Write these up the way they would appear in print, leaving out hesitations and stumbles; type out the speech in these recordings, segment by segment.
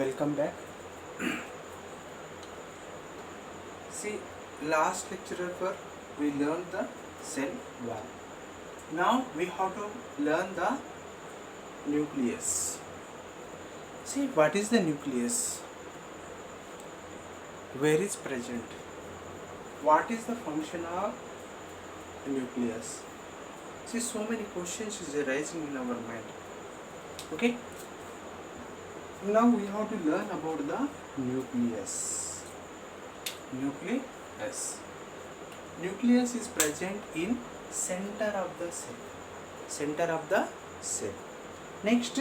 Welcome back. See, last lecture we learned the cell wall. Now we have to learn the nucleus. See, what is the nucleus? Where is present? What is the function of nucleus? See, so many questions is arising in our mind. Okay. Now we have to learn about the nucleus. Nucleus is present in center of the cell. Next,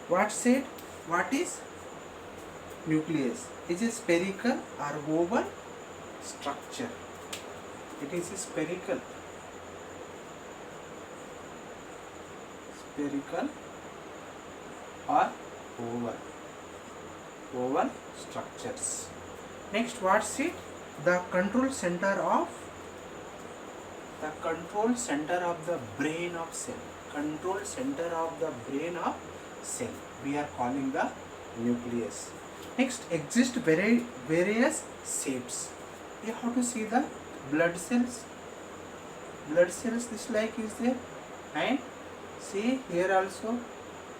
what said? What is nucleus? Is a spherical or oval structure. It is a spherical or oval structures. Next, what's it? The control center of the brain of cell. Control center of the brain of cell. We are calling the nucleus. Next, exist various shapes. You have to see the blood cells. This like is there, and see here also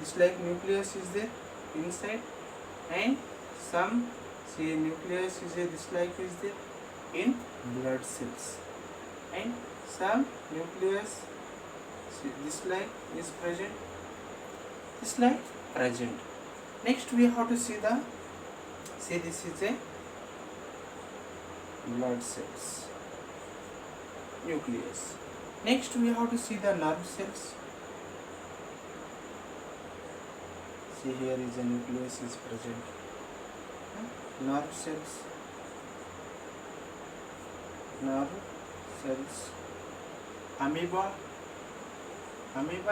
this like nucleus is there inside, and some see nucleus is there, this like is there in blood cells, and some nucleus see this like is present, this like present. Next we have to see this is a blood cells nucleus. Next we have to see the nerve cells. See here is a nucleus is present. Nerve cells. Amoeba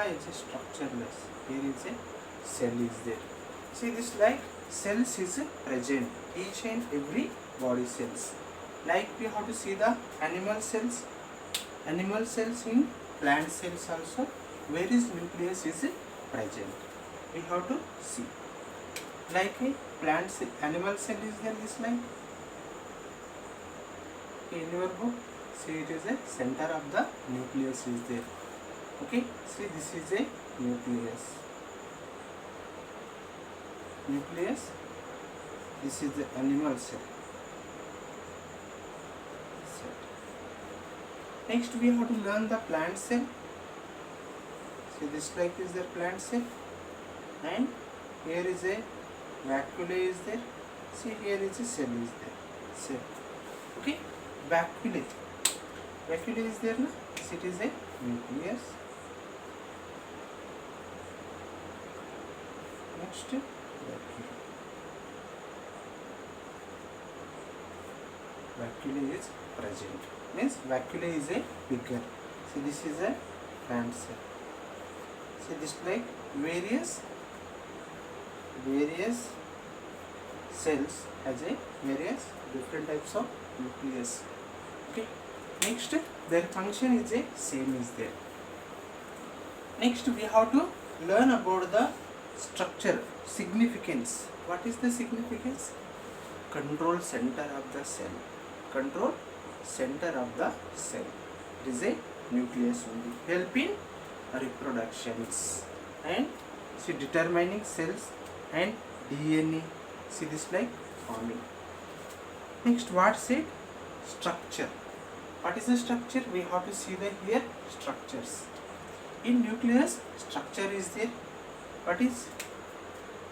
is a structureless. Here is a cell is there. See this like cells is present each and every body cells. Like we have to see the animal cells in plant cells also. Where is nucleus is present? We have to see. Like a plant cell, animal cell is there this line. In your book, see it is a center of the nucleus is there. Okay, see this is a nucleus. This is the animal cell. Next we have to learn the plant cell. See this like is the plant cell, and here is a vacuole is there. See here is a cell is there. Cell. Okay, vacuole is there na? See it is a nucleus. Next vacuole is present. Means vacuole is a bigger. See this is a plant cell. See this like various cells has a various different types of nucleus. Okay. Next their function is a same is there. Next we have to learn about the structure, significance. What is the significance? Control center of the cell. Control center of the cell. It is a nucleus only. Help in reproductions and see determining cells and DNA. See this like forming. Next what's it? Structure. What is the structure? We have to see the here structures. In nucleus, structure is there. What is?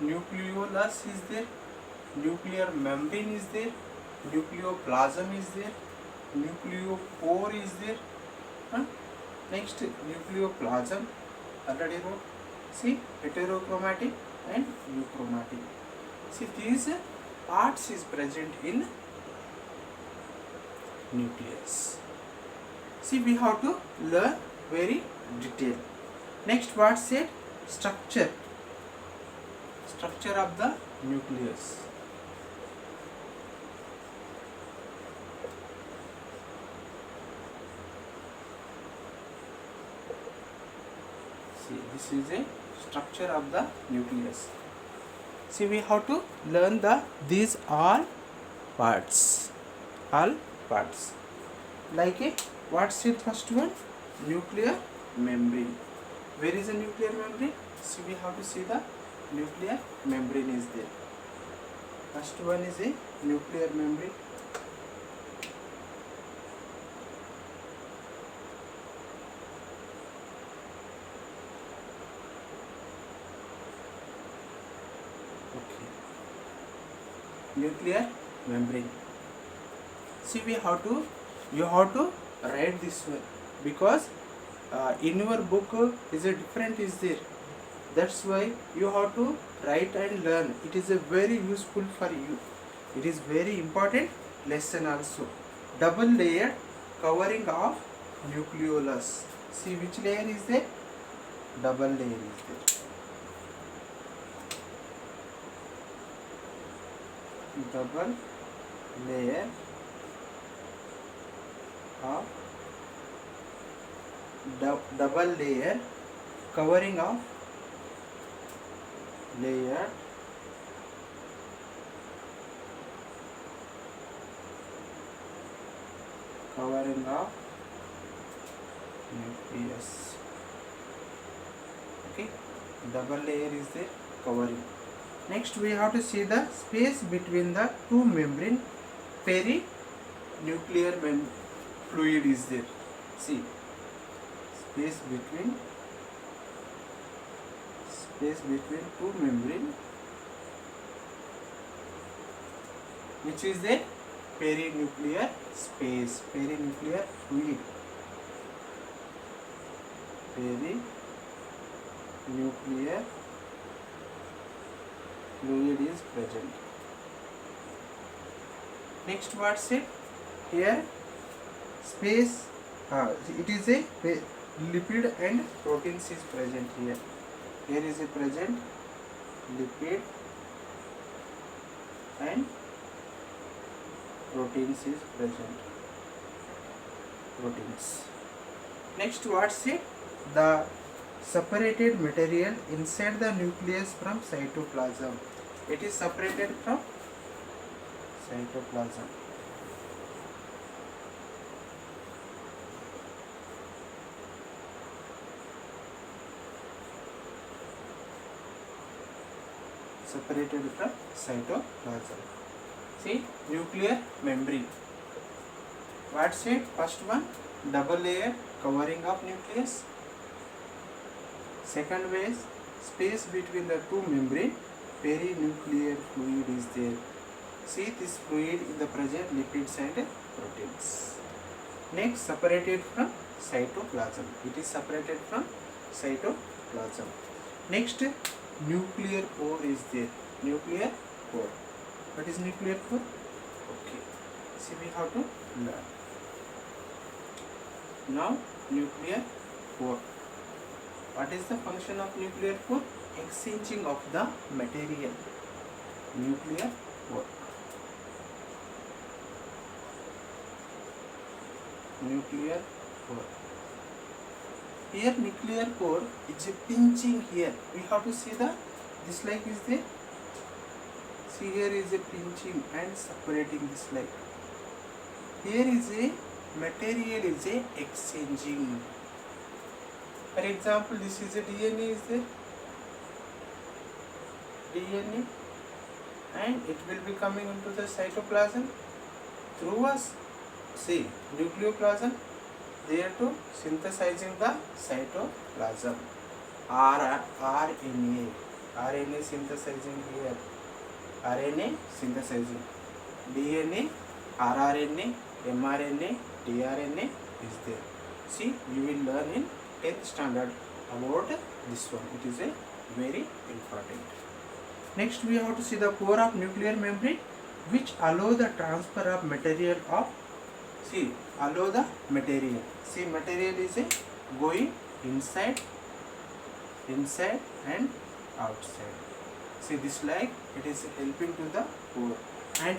Nucleolus is there. Nuclear membrane is there. Nucleoplasm is there. Nucleopore is there. Next nucleoplasm already wrote. See heterochromatic and euchromatic. See these parts is present in nucleus. See we have to learn very detail. Next what said? Structure of the nucleus. See this is a structure of the nucleus. See, we have to learn these all parts. All parts. Like a what's the first one? Nuclear membrane. Where is the nuclear membrane? See, we have to see the nuclear membrane is there. First one is a nuclear membrane. Okay. Nuclear membrane. See, you have to write this one, because in your book is a different is there. That's why you have to write and learn. It is a very useful for you. It is very important lesson also. Double layered covering of nucleolus. See, which layer is there? Double layer is there. Double layer of double layer covering of layer covering of nucleus. Okay, double layer is there covering. Next we have to see the space between the two membrane. Perinuclear fluid is there. See, space between two membrane, which is the perinuclear space, perinuclear fluid. Perinuclear fluid is present. Next, what's it? Here, space. It is a lipid and proteins is present here. Here is a present lipid and proteins is present. Proteins. Next, what's it? The separated material inside the nucleus from cytoplasm. It is separated from cytoplasm. Separated from cytoplasm. See, nuclear membrane. What's it? First one, double layer covering of nucleus. Second way is space between the two membrane, perinuclear fluid is there. See, this fluid in the present lipids and proteins. Next, separated from cytoplasm. It is separated from cytoplasm. Next, nuclear core is there. Nuclear core. What is nuclear core? Okay. See, we have to learn. Now, nuclear core. What is the function of nuclear core? Exchanging of the material. Nuclear core. Nuclear core. Here nuclear core is a pinching here. We have to see this like is there. See, here is a pinching and separating this like. Here is a material is a exchanging. For example, this is a DNA is there. DNA, and it will be coming into the cytoplasm through us. See, nucleoplasm, there to synthesizing the cytoplasm. RNA synthesizing here. RNA synthesizing. DNA, rRNA, mRNA, tRNA is there. See, you will learn in 10th standard about this one. It is a very important. Next, we have to see the core of nuclear membrane, which allow the transfer of material of. See, allow the material. See, material is a going inside and outside. See, this like it is helping to the core. And